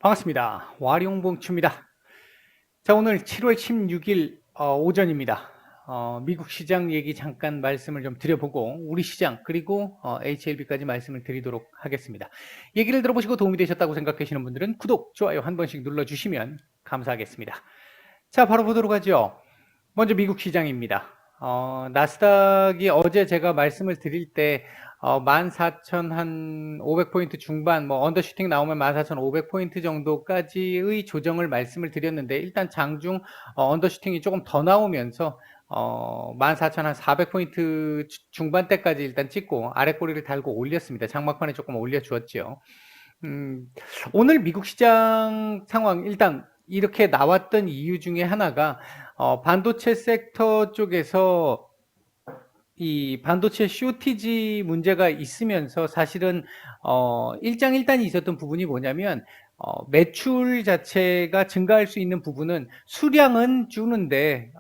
반갑습니다. 와룡봉추입니다. 자, 오늘 7월 16일 오전입니다. 미국 시장 얘기 잠깐 말씀을 좀 드려보고 우리 시장 그리고 HLB까지 말씀을 드리도록 하겠습니다. 얘기를 들어보시고 도움이 되셨다고 생각하시는 분들은 구독, 좋아요 한 번씩 눌러주시면 감사하겠습니다. 자, 바로 보도록 하죠. 먼저 미국 시장입니다. 나스닥이 어제 제가 말씀을 드릴 때 14,500포인트 중반, 뭐 언더슈팅 나오면 14,500포인트 정도까지의 조정을 말씀을 드렸는데, 일단 장중 언더슈팅이 조금 더 나오면서 14,400포인트 중반대까지 일단 찍고 아래 꼬리를 달고 올렸습니다. 장막판에 조금 올려주었죠. 오늘 미국 시장 상황 일단 이렇게 나왔던 이유 중에 하나가 반도체 섹터 쪽에서 이 반도체 쇼티지 문제가 있으면서 사실은 일장일단이 있었던 부분이 뭐냐면 매출 자체가 증가할 수 있는 부분은 수량은 주는데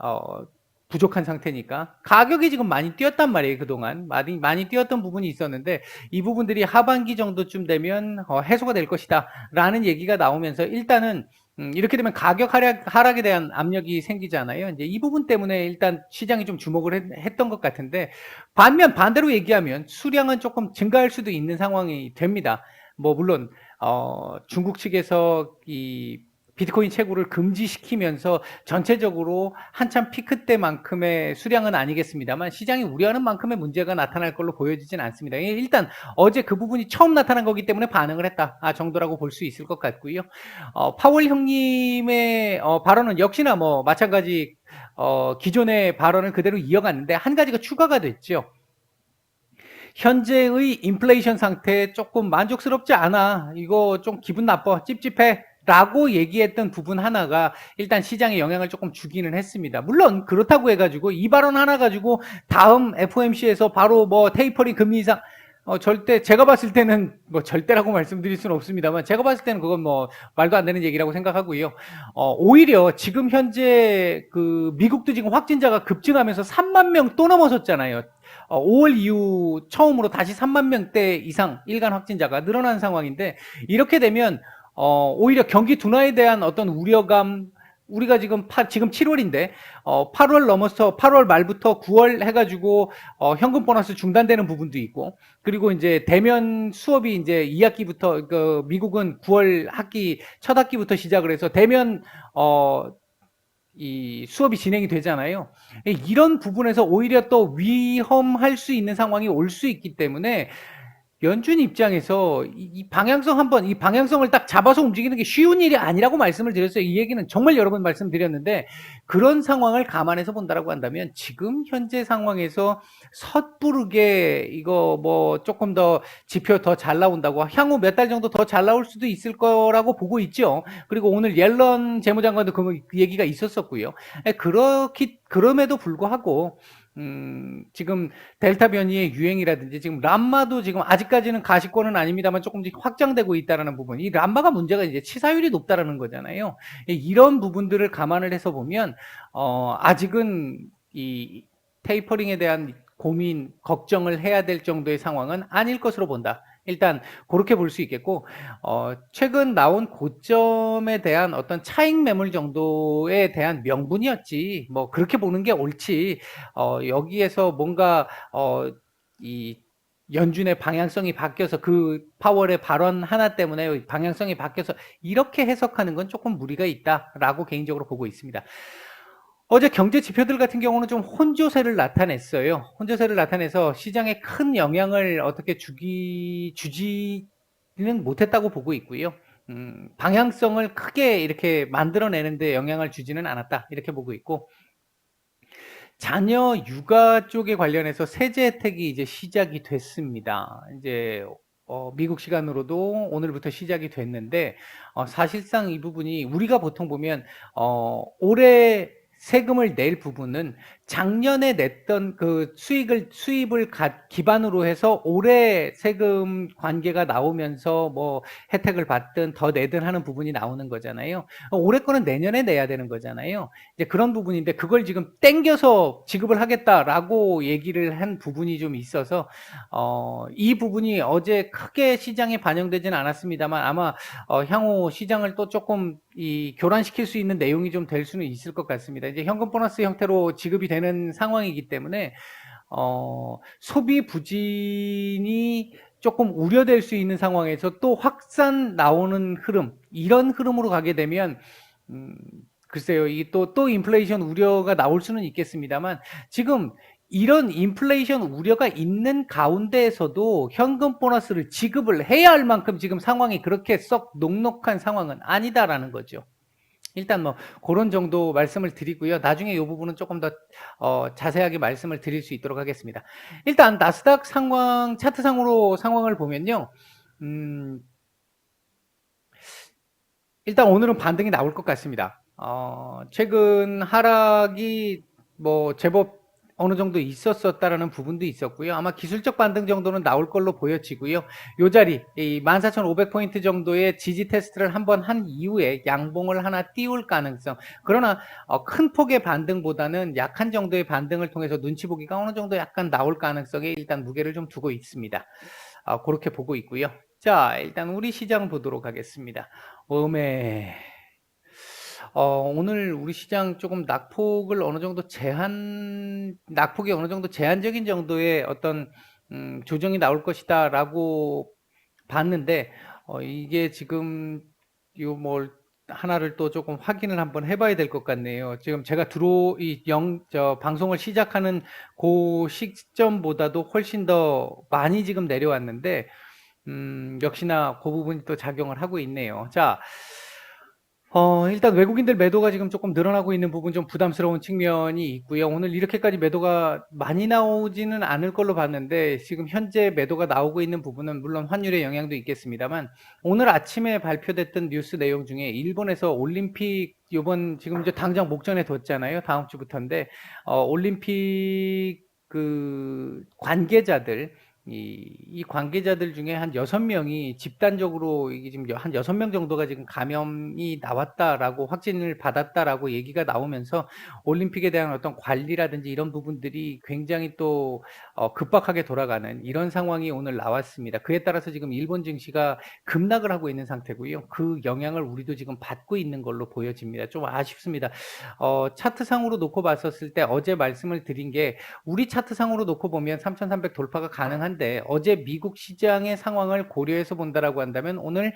부족한 상태니까 가격이 지금 많이 뛰었단 말이에요. 그동안 많이 뛰었던 부분이 있었는데 이 부분들이 하반기 정도쯤 되면 해소가 될 것이다 라는 얘기가 나오면서 일단은 이렇게 되면 가격 하락에 대한 압력이 생기잖아요. 이제 이 부분 때문에 일단 시장이 좀 주목을 했던 것 같은데, 반대로 얘기하면 수량은 조금 증가할 수도 있는 상황이 됩니다. 뭐 물론 중국 측에서 이 비트코인 채굴을 금지시키면서 전체적으로 한참 피크 때만큼의 수량은 아니겠습니다만 시장이 우려하는 만큼의 문제가 나타날 걸로 보여지진 않습니다. 일단 어제 그 부분이 처음 나타난 거기 때문에 반응을 했다 정도라고 볼 수 있을 것 같고요. 파월 형님의 발언은 역시나 뭐 마찬가지 기존의 발언을 그대로 이어갔는데 한 가지가 추가가 됐죠. 현재의 인플레이션 상태에 조금 만족스럽지 않아. 이거 좀 기분 나빠. 찝찝해. 라고 얘기했던 부분 하나가 일단 시장에 영향을 조금 주기는 했습니다. 물론 그렇다고 해가지고 이 발언 하나 가지고 다음 FOMC에서 바로 뭐 테이퍼링 금리 인상 절대 제가 봤을 때는 뭐 절대라고 말씀드릴 수는 없습니다만 제가 봤을 때는 그건 뭐 말도 안 되는 얘기라고 생각하고요. 오히려 지금 현재 그 미국도 지금 확진자가 급증하면서 3만 명 또 넘어섰잖아요. 5월 이후 처음으로 다시 3만 명대 이상 일간 확진자가 늘어난 상황인데 이렇게 되면 오히려 경기 둔화에 대한 어떤 우려감 우리가 지금 7월인데 8월 넘어서 8월 말부터 9월 해가지고 현금 보너스 중단되는 부분도 있고 그리고 이제 대면 수업이 이제 2학기부터 그 미국은 9월 첫 학기부터 시작을 해서 대면 이 수업이 진행이 되잖아요. 이런 부분에서 오히려 또 위험할 수 있는 상황이 올 수 있기 때문에 연준 입장에서 이 방향성을 딱 잡아서 움직이는 게 쉬운 일이 아니라고 말씀을 드렸어요. 이 얘기는 정말 여러 번 말씀드렸는데 그런 상황을 감안해서 본다라고 한다면 지금 현재 상황에서 섣부르게 이거 뭐 조금 더 지표 더 잘 나온다고 향후 몇 달 정도 더 잘 나올 수도 있을 거라고 보고 있죠. 그리고 오늘 옐런 재무장관도 그 얘기가 있었었고요. 그럼에도 불구하고 지금 델타 변이의 유행이라든지 지금 람마도 지금 아직까지는 가시권은 아닙니다만 조금씩 확장되고 있다는 부분. 이 람마가 문제가 이제 치사율이 높다라는 거잖아요. 이런 부분들을 감안을 해서 보면 아직은 이 테이퍼링에 대한 고민, 걱정을 해야 될 정도의 상황은 아닐 것으로 본다. 일단 그렇게 볼 수 있겠고 최근 나온 고점에 대한 어떤 차익 매물 정도에 대한 명분이었지 뭐 그렇게 보는 게 옳지 여기에서 뭔가 이 연준의 방향성이 바뀌어서 그 파월의 발언 하나 때문에 방향성이 바뀌어서 이렇게 해석하는 건 조금 무리가 있다라고 개인적으로 보고 있습니다. 어제 경제 지표들 같은 경우는 좀 혼조세를 나타냈어요. 혼조세를 나타내서 시장에 큰 영향을 어떻게 주지는 못했다고 보고 있고요. 방향성을 크게 이렇게 만들어내는데 영향을 주지는 않았다. 이렇게 보고 있고. 자녀 육아 쪽에 관련해서 세제 혜택이 이제 시작이 됐습니다. 이제 미국 시간으로도 오늘부터 시작이 됐는데 사실상 이 부분이 우리가 보통 보면 올해 세금을 낼 부분은 작년에 냈던 그 수입을 기반으로 해서 올해 세금 관계가 나오면서 뭐 혜택을 받든 더 내든 하는 부분이 나오는 거잖아요. 올해 거는 내년에 내야 되는 거잖아요. 이제 그런 부분인데 그걸 지금 땡겨서 지급을 하겠다라고 얘기를 한 부분이 좀 있어서 이 부분이 어제 크게 시장에 반영되지는 않았습니다만 아마 향후 시장을 또 조금 교란시킬 수 있는 내용이 좀 될 수는 있을 것 같습니다. 이제 현금 보너스 형태로 지급이 되는 상황이기 때문에 소비 부진이 조금 우려될 수 있는 상황에서 또 확산 나오는 흐름, 이런 흐름으로 가게 되면 글쎄요, 이 또 인플레이션 우려가 나올 수는 있겠습니다만 지금 이런 인플레이션 우려가 있는 가운데에서도 현금 보너스를 지급을 해야 할 만큼 지금 상황이 그렇게 썩 녹록한 상황은 아니다라는 거죠. 일단 뭐 그런 정도 말씀을 드리고요. 나중에 이 부분은 조금 더 자세하게 말씀을 드릴 수 있도록 하겠습니다. 일단 나스닥 상황, 차트상으로 상황을 보면요. 일단 오늘은 반등이 나올 것 같습니다. 최근 하락이 뭐 제법 어느 정도 있었다라는 부분도 있었고요. 아마 기술적 반등 정도는 나올 걸로 보여지고요. 요 자리, 이 14,500포인트 정도의 지지 테스트를 한번 한 이후에 양봉을 하나 띄울 가능성. 그러나 큰 폭의 반등보다는 약한 정도의 반등을 통해서 눈치 보기가 어느 정도 약간 나올 가능성에 일단 무게를 좀 두고 있습니다. 그렇게 보고 있고요. 자, 일단 우리 시장 보도록 하겠습니다. 오늘 우리 시장 조금 낙폭이 어느 정도 제한적인 정도의 어떤 조정이 나올 것이다라고 봤는데 이게 지금 하나를 또 조금 확인을 한번 해봐야 될 것 같네요. 지금 제가 방송을 시작하는 그 시점보다도 훨씬 더 많이 지금 내려왔는데 역시나 그 부분이 또 작용을 하고 있네요. 자, 일단 외국인들 매도가 지금 조금 늘어나고 있는 부분 좀 부담스러운 측면이 있고요. 오늘 이렇게까지 매도가 많이 나오지는 않을 걸로 봤는데 지금 현재 매도가 나오고 있는 부분은 물론 환율의 영향도 있겠습니다만 오늘 아침에 발표됐던 뉴스 내용 중에 일본에서 올림픽 지금 이제 당장 목전에 뒀잖아요. 다음 주부터인데 올림픽 그 관계자들 이 관계자들 중에 한 6명이 집단적으로 이게 지금 한 6명 정도가 지금 감염이 나왔다라고 확진을 받았다라고 얘기가 나오면서 올림픽에 대한 어떤 관리라든지 이런 부분들이 굉장히 또 급박하게 돌아가는 이런 상황이 오늘 나왔습니다. 그에 따라서 지금 일본 증시가 급락을 하고 있는 상태고요. 그 영향을 우리도 지금 받고 있는 걸로 보여집니다. 좀 아쉽습니다. 차트상으로 놓고 봤었을 때 어제 말씀을 드린 게 우리 차트상으로 놓고 보면 3,300 돌파가 가능한데 어제 미국 시장의 상황을 고려해서 본다라고 한다면 오늘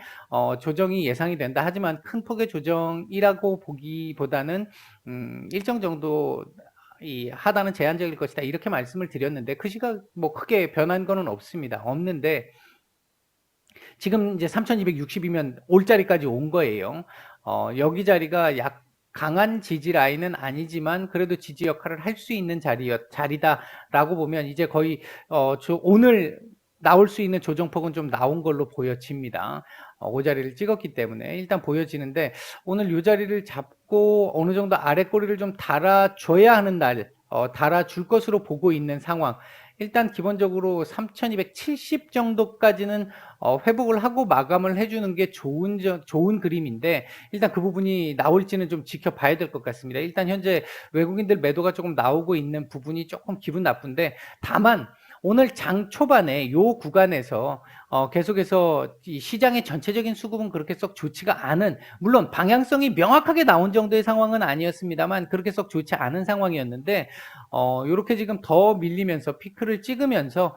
조정이 예상이 된다. 하지만 큰 폭의 조정이라고 보기보다는 일정 정도 이 하단은 제한적일 것이다. 이렇게 말씀을 드렸는데 그 시각 뭐 크게 변한 거는 없는데 지금 이제 3,260이면 올 자리까지 온 거예요. 여기 자리가 강한 지지 라인은 아니지만 그래도 지지 역할을 할 수 있는 자리다라고 보면 이제 거의 오늘 나올 수 있는 조정폭은 좀 나온 걸로 보여집니다. 그 자리를 찍었기 때문에 일단 보여지는데 오늘 이 자리를 잡고 어느 정도 아래 꼬리를 좀 달아줘야 하는 날, 달아줄 것으로 보고 있는 상황. 일단 기본적으로 3,270 정도까지는 회복을 하고 마감을 해주는 게 좋은 그림인데 일단 그 부분이 나올지는 좀 지켜봐야 될 것 같습니다. 일단 현재 외국인들 매도가 조금 나오고 있는 부분이 조금 기분 나쁜데 다만 오늘 장 초반에 요 구간에서 계속해서 이 시장의 전체적인 수급은 그렇게 썩 좋지가 않은, 물론 방향성이 명확하게 나온 정도의 상황은 아니었습니다만 그렇게 썩 좋지 않은 상황이었는데 요렇게 지금 더 밀리면서 피크를 찍으면서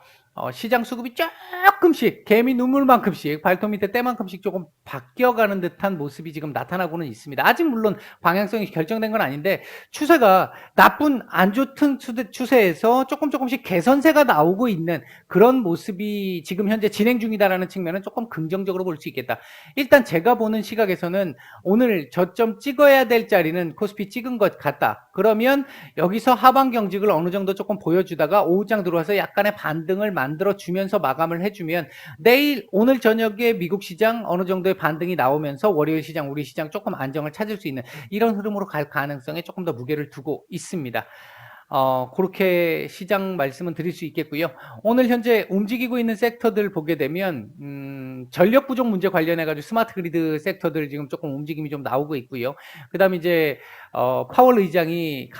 시장 수급이 조금씩 개미 눈물만큼씩 발톱 밑에 때만큼씩 조금 바뀌어가는 듯한 모습이 지금 나타나고는 있습니다. 아직 물론 방향성이 결정된 건 아닌데 추세가 나쁜 안 좋던 추세에서 조금씩 개선세가 나오고 있는 그런 모습이 지금 현재 진행 중이다라는 측면은 조금 긍정적으로 볼 수 있겠다. 일단 제가 보는 시각에서는 오늘 저점 찍어야 될 자리는 코스피 찍은 것 같다. 그러면 여기서 하방 경직을 어느 정도 조금 보여주다가 오후장 들어와서 약간의 반등을 만들어 주면서 마감을 해주면 오늘 저녁에 미국 시장 어느 정도의 반등이 나오면서 월요일 시장, 우리 시장 조금 안정을 찾을 수 있는 이런 흐름으로 갈 가능성에 조금 더 무게를 두고 있습니다. 그렇게 시장 말씀은 드릴 수 있겠고요. 오늘 현재 움직이고 있는 섹터들 보게 되면 전력 부족 문제 관련해 가지고 스마트 그리드 섹터들 지금 조금 움직임이 좀 나오고 있고요. 그다음에 이제 파월 의장이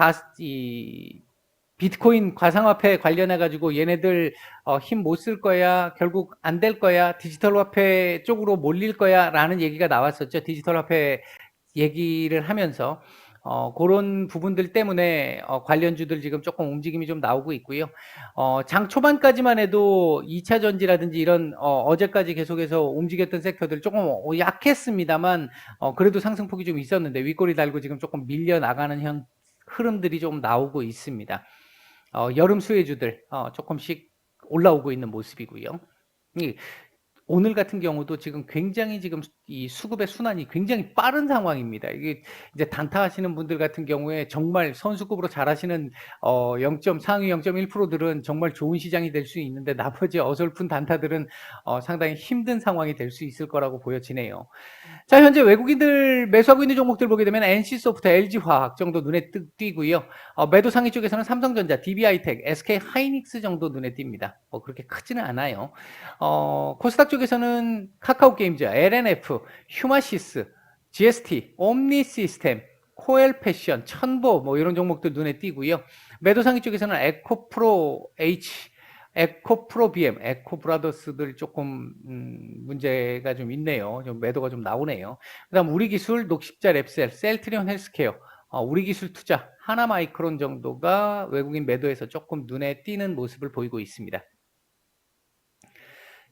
비트코인 가상화폐 관련해 가지고 얘네들 힘 못 쓸 거야, 결국 안 될 거야, 디지털 화폐 쪽으로 몰릴 거야라는 얘기가 나왔었죠. 디지털 화폐 얘기를 하면서 그런 부분들 때문에 관련주들 지금 조금 움직임이 좀 나오고 있고요. 장 초반까지만 해도 2차 전지라든지 이런 어제까지 계속해서 움직였던 섹터들 조금 약했습니다만 그래도 상승폭이 좀 있었는데 윗꼬리 달고 지금 조금 밀려 나가는 흐름들이 좀 나오고 있습니다. 여름 수혜주들 조금씩 올라오고 있는 모습이고요. 오늘 같은 경우도 지금 굉장히 지금 이 수급의 순환이 굉장히 빠른 상황입니다. 이게 이제 단타 하시는 분들 같은 경우에 정말 선수급으로 잘하시는 상위 0.1%들은 정말 좋은 시장이 될 수 있는데 나머지 어설픈 단타들은 상당히 힘든 상황이 될 수 있을 거라고 보여지네요. 자, 현재 외국인들 매수하고 있는 종목들 보게 되면 NC소프트, LG화학 정도 눈에 띄고요. 매도 상위 쪽에서는 삼성전자, DB하이텍, SK하이닉스 정도 눈에 띕니다. 그렇게 크지는 않아요. 코스닥 쪽에서는 카카오게임즈, LNF, 휴마시스, GST, 옴니시스템, 코엘패션, 천보 이런 종목들 눈에 띄고요. 매도 상위 쪽에서는 에코프로 H, 에코프로 BM, 에코브라더스들 조금 문제가 좀 있네요. 좀 매도가 좀 나오네요. 그다음 우리기술, 녹십자 랩셀, 셀트리온 헬스케어, 우리기술 투자, 하나마이크론 정도가 외국인 매도에서 조금 눈에 띄는 모습을 보이고 있습니다.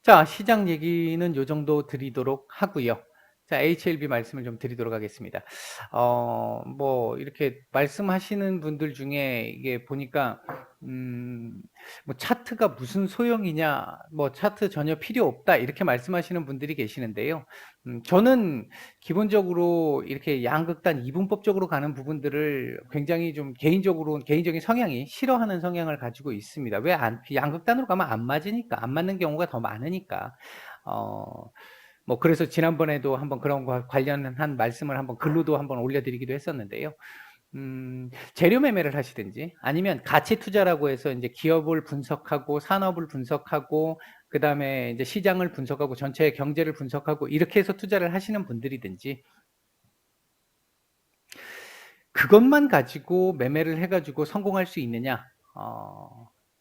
자, 시장 얘기는 요 정도 드리도록 하고요. 자, HLB 말씀을 좀 드리도록 하겠습니다. 이렇게 말씀하시는 분들 중에 이게 보니까, 차트가 무슨 소용이냐, 차트 전혀 필요 없다, 이렇게 말씀하시는 분들이 계시는데요. 저는 기본적으로 이렇게 양극단 이분법적으로 가는 부분들을 굉장히 좀 개인적인 성향이 싫어하는 성향을 가지고 있습니다. 양극단으로 가면 안 맞으니까, 안 맞는 경우가 더 많으니까. 그래서 지난번에도 한번 그런 거 관련한 말씀을 한번 글로도 한번 올려드리기도 했었는데요. 재료 매매를 하시든지 아니면 가치 투자라고 해서 이제 기업을 분석하고 산업을 분석하고 그 다음에 이제 시장을 분석하고 전체의 경제를 분석하고 이렇게 해서 투자를 하시는 분들이든지 그것만 가지고 매매를 해가지고 성공할 수 있느냐?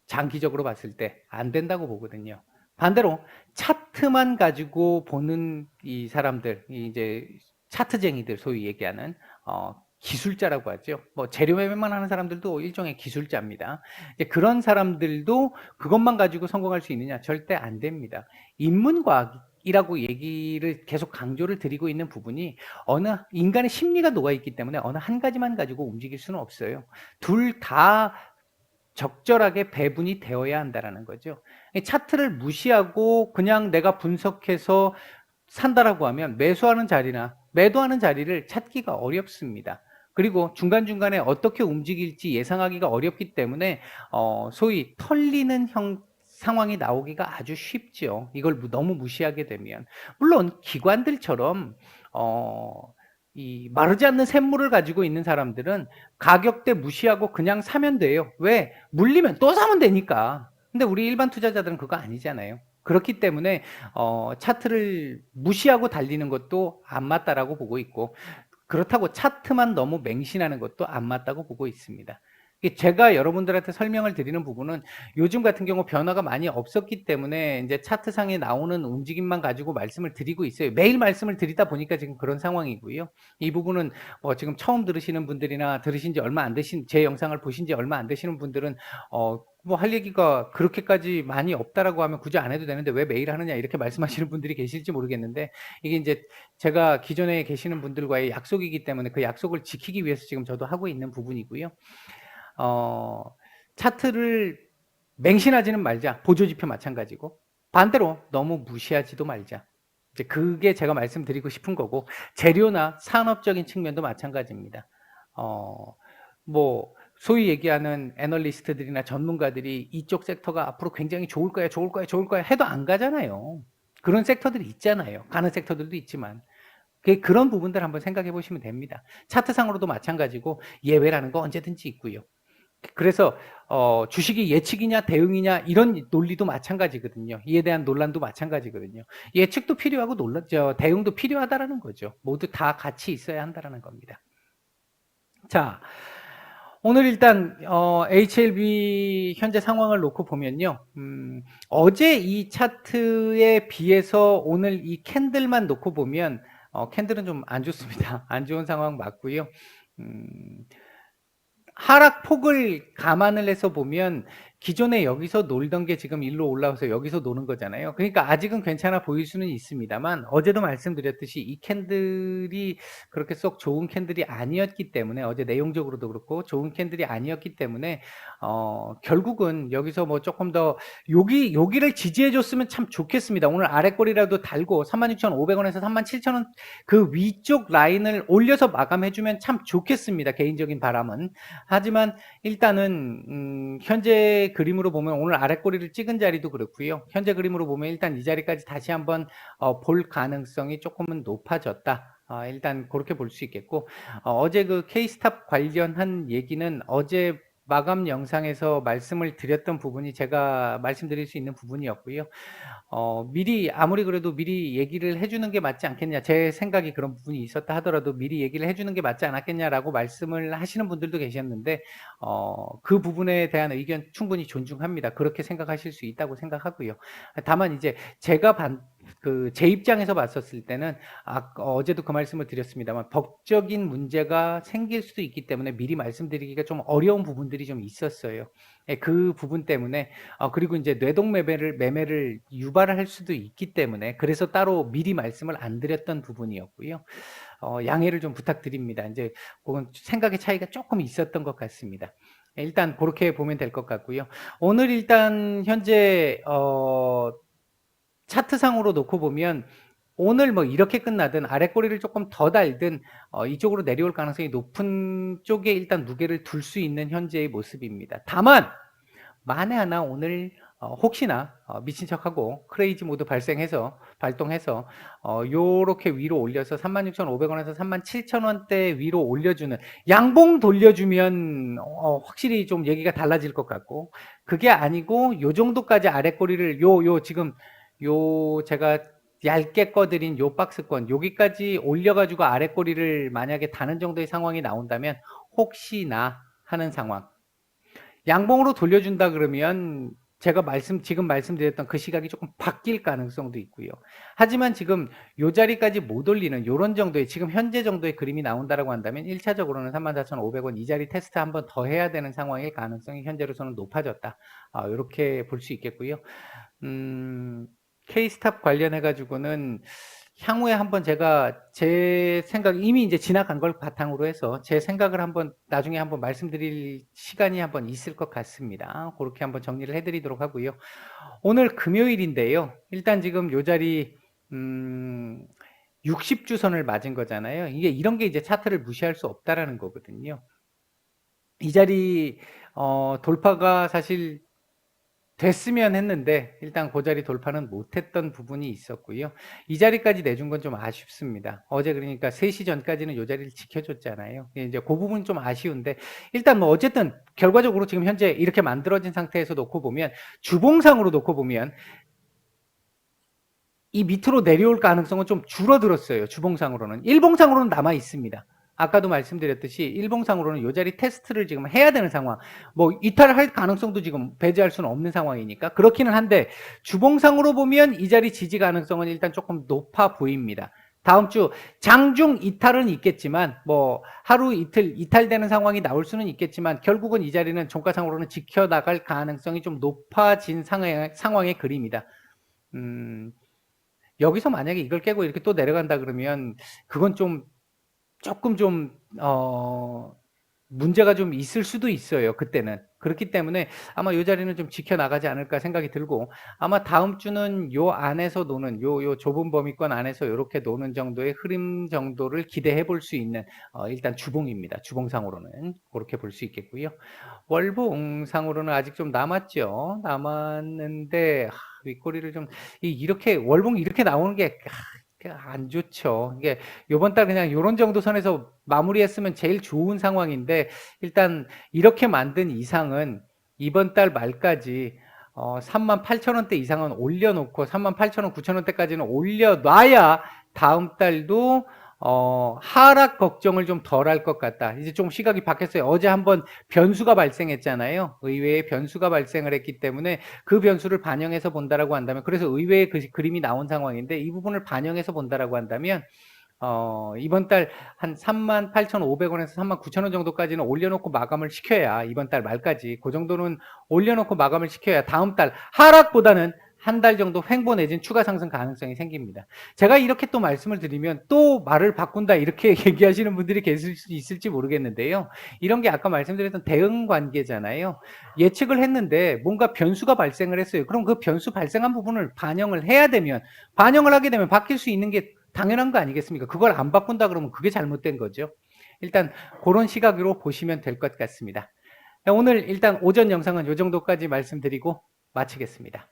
장기적으로 봤을 때 안 된다고 보거든요. 반대로 차트만 가지고 보는 이 사람들, 이제 차트쟁이들 소위 얘기하는 기술자라고 하죠. 재료 매매만 하는 사람들도 일종의 기술자입니다. 이제 그런 사람들도 그것만 가지고 성공할 수 있느냐? 절대 안 됩니다. 인문과학이라고 얘기를 계속 강조를 드리고 있는 부분이 인간의 심리가 녹아있기 때문에 어느 한 가지만 가지고 움직일 수는 없어요. 둘 다 적절하게 배분이 되어야 한다는 거죠. 차트를 무시하고 그냥 내가 분석해서 산다라고 하면 매수하는 자리나 매도하는 자리를 찾기가 어렵습니다. 그리고 중간중간에 어떻게 움직일지 예상하기가 어렵기 때문에 소위 털리는 상황이 나오기가 아주 쉽죠. 이걸 너무 무시하게 되면. 물론 기관들처럼 이 마르지 않는 샘물을 가지고 있는 사람들은 가격대 무시하고 그냥 사면 돼요. 왜? 물리면 또 사면 되니까. 근데 우리 일반 투자자들은 그거 아니잖아요. 그렇기 때문에 차트를 무시하고 달리는 것도 안 맞다라고 보고 있고, 그렇다고 차트만 너무 맹신하는 것도 안 맞다고 보고 있습니다. 제가 여러분들한테 설명을 드리는 부분은 요즘 같은 경우 변화가 많이 없었기 때문에 이제 차트상에 나오는 움직임만 가지고 말씀을 드리고 있어요. 매일 말씀을 드리다 보니까 지금 그런 상황이고요. 이 부분은 지금 처음 들으시는 분들이나 들으신 지 얼마 안 되신, 제 영상을 보신 지 얼마 안 되시는 분들은 할 얘기가 그렇게까지 많이 없다라고 하면 굳이 안 해도 되는데 왜 매일 하느냐 이렇게 말씀하시는 분들이 계실지 모르겠는데, 이게 이제 제가 기존에 계시는 분들과의 약속이기 때문에 그 약속을 지키기 위해서 지금 저도 하고 있는 부분이고요. 차트를 맹신하지는 말자. 보조지표 마찬가지고. 반대로 너무 무시하지도 말자. 이제 그게 제가 말씀드리고 싶은 거고, 재료나 산업적인 측면도 마찬가지입니다. 소위 얘기하는 애널리스트들이나 전문가들이 이쪽 섹터가 앞으로 굉장히 좋을 거야, 좋을 거야, 좋을 거야 해도 안 가잖아요. 그런 섹터들이 있잖아요. 가는 섹터들도 있지만. 그런 부분들 한번 생각해 보시면 됩니다. 차트상으로도 마찬가지고 예외라는 거 언제든지 있고요. 그래서 주식이 예측이냐 대응이냐 이런 논리도 마찬가지거든요. 이에 대한 논란도 마찬가지거든요. 예측도 필요하고 대응도 필요하다라는 거죠. 모두 다 같이 있어야 한다라는 겁니다. 자, 오늘 일단 HLB 현재 상황을 놓고 보면요. 어제 이 차트에 비해서 오늘 이 캔들만 놓고 보면 캔들은 좀 안 좋습니다. 안 좋은 상황 맞고요. 하락폭을 감안을 해서 보면 기존에 여기서 놀던 게 지금 일로 올라와서 여기서 노는 거잖아요. 그러니까 아직은 괜찮아 보일 수는 있습니다만 어제도 말씀드렸듯이 이 캔들이 그렇게 썩 좋은 캔들이 아니었기 때문에 어제 내용적으로도 그렇고 좋은 캔들이 아니었기 때문에 결국은 여기서 뭐 조금 더 여기를 지지해 줬으면 참 좋겠습니다. 오늘 아랫꼬리라도 달고 36,500원에서 37,000원 그 위쪽 라인을 올려서 마감해 주면 참 좋겠습니다. 개인적인 바람은. 하지만 일단은 현재 그림으로 보면 오늘 아랫꼬리를 찍은 자리도 그렇고요. 현재 그림으로 보면 일단 이 자리까지 다시 한번 볼 가능성이 조금은 높아졌다. 일단 그렇게 볼 수 있겠고 어제 그 K스탑 관련한 얘기는 어제 마감 영상에서 말씀을 드렸던 부분이 제가 말씀드릴 수 있는 부분이었고요. 미리 아무리 그래도 미리 얘기를 해주는 게 맞지 않겠냐, 제 생각이 그런 부분이 있었다 하더라도 미리 얘기를 해주는 게 맞지 않았겠냐라고 말씀을 하시는 분들도 계셨는데 그 부분에 대한 의견 충분히 존중합니다. 그렇게 생각하실 수 있다고 생각하고요. 다만 이제 제가 제 입장에서 봤었을 때는 어제도 그 말씀을 드렸습니다만 법적인 문제가 생길 수도 있기 때문에 미리 말씀드리기가 좀 어려운 부분들이 좀 있었어요. 그 부분 때문에 그리고 이제 뇌동 매매를 유발할 수도 있기 때문에 그래서 따로 미리 말씀을 안 드렸던 부분이었고요. 양해를 좀 부탁드립니다. 이제 그건 생각의 차이가 조금 있었던 것 같습니다. 일단 그렇게 보면 될 것 같고요. 오늘 일단 현재 차트상으로 놓고 보면 오늘 뭐 이렇게 끝나든 아랫꼬리를 조금 더 달든 이쪽으로 내려올 가능성이 높은 쪽에 일단 무게를 둘 수 있는 현재의 모습입니다. 다만 만에 하나 오늘 혹시나 미친 척하고 크레이지 모드 발동해서 요렇게 위로 올려서 36,500원에서 37,000원대 위로 올려주는 양봉 돌려주면 확실히 좀 얘기가 달라질 것 같고, 그게 아니고 요 정도까지 아랫꼬리를 지금 제가 얇게 꺼드린 요 박스권 여기까지 올려가지고 아랫꼬리를 만약에 다는 정도의 상황이 나온다면 혹시나 하는 상황, 양봉으로 돌려준다 그러면 제가 지금 말씀드렸던 그 시각이 조금 바뀔 가능성도 있고요. 하지만 지금 요 자리까지 못 올리는 요런 정도의 지금 현재 정도의 그림이 나온다라고 한다면 1차적으로는 34,500원 이 자리 테스트 한번 더 해야 되는 상황일 가능성이 현재로서는 높아졌다. 이렇게 볼 수 있겠고요. K스탑 관련해 가지고는 향후에 한번 제가 제 생각 이미 이제 지나간 걸 바탕으로 해서 제 생각을 한번 나중에 한번 말씀드릴 시간이 한번 있을 것 같습니다. 그렇게 한번 정리를 해드리도록 하고요. 오늘 금요일인데요. 일단 지금 요 자리 60주선을 맞은 거잖아요. 이런 게 이제 차트를 무시할 수 없다라는 거거든요. 이 자리 돌파가 사실 됐으면 했는데 일단 그 자리 돌파는 못했던 부분이 있었고요. 이 자리까지 내준 건 좀 아쉽습니다. 어제 그러니까 3시 전까지는 이 자리를 지켜줬잖아요. 이제 그 부분 좀 아쉬운데 일단 뭐 어쨌든 결과적으로 지금 현재 이렇게 만들어진 상태에서 놓고 보면 주봉상으로 놓고 보면 이 밑으로 내려올 가능성은 좀 줄어들었어요. 주봉상으로는. 일봉상으로는 남아 있습니다. 아까도 말씀드렸듯이 일봉상으로는 이 자리 테스트를 지금 해야 되는 상황, 뭐 이탈할 가능성도 지금 배제할 수는 없는 상황이니까 그렇기는 한데 주봉상으로 보면 이 자리 지지 가능성은 일단 조금 높아 보입니다. 다음 주 장중 이탈은 있겠지만 뭐 하루 이틀 이탈되는 상황이 나올 수는 있겠지만 결국은 이 자리는 종가상으로는 지켜나갈 가능성이 좀 높아진 상황의 그림이다. 여기서 만약에 이걸 깨고 이렇게 또 내려간다 그러면 그건 조금 문제가 좀 있을 수도 있어요. 그때는 그렇기 때문에 아마 요 자리는 좀 지켜나가지 않을까 생각이 들고, 아마 다음 주는 요 안에서 노는, 요 좁은 범위권 안에서 요렇게 노는 정도의 흐름 정도를 기대해 볼 수 있는, 일단 주봉입니다. 주봉상으로는 고렇게 볼 수 있겠고요. 월봉상으로는 아직 좀 남았죠. 남았는데 윗꼬리를 좀 이렇게 월봉이 이렇게 나오는 게 안 좋죠. 이게 요번 달 그냥 요런 정도 선에서 마무리했으면 제일 좋은 상황인데, 일단 이렇게 만든 이상은 이번 달 말까지 38,000원대 이상은 올려놓고 38,000원, 9,000원대까지는 올려놔야 다음 달도 하락 걱정을 좀 덜 할 것 같다. 이제 좀 시각이 바뀌었어요. 어제 한번 변수가 발생했잖아요. 의외의 변수가 발생을 했기 때문에 그 변수를 반영해서 본다라고 한다면, 그래서 의외의 그림이 나온 상황인데, 이 부분을 반영해서 본다라고 한다면 이번 달 한 38,500원에서 39,000원 정도까지는 올려놓고 마감을 시켜야, 이번 달 말까지 그 정도는 올려놓고 마감을 시켜야 다음 달 하락보다는 한 달 정도 횡보 내진 추가 상승 가능성이 생깁니다. 제가 이렇게 또 말씀을 드리면 또 말을 바꾼다 이렇게 얘기하시는 분들이 계실 수 있을지 모르겠는데요. 이런 게 아까 말씀드렸던 대응 관계잖아요. 예측을 했는데 뭔가 변수가 발생을 했어요. 그럼 그 변수 발생한 부분을 반영을 해야 되면, 반영을 하게 되면 바뀔 수 있는 게 당연한 거 아니겠습니까? 그걸 안 바꾼다 그러면 그게 잘못된 거죠. 일단 그런 시각으로 보시면 될 것 같습니다. 오늘 일단 오전 영상은 이 정도까지 말씀드리고 마치겠습니다.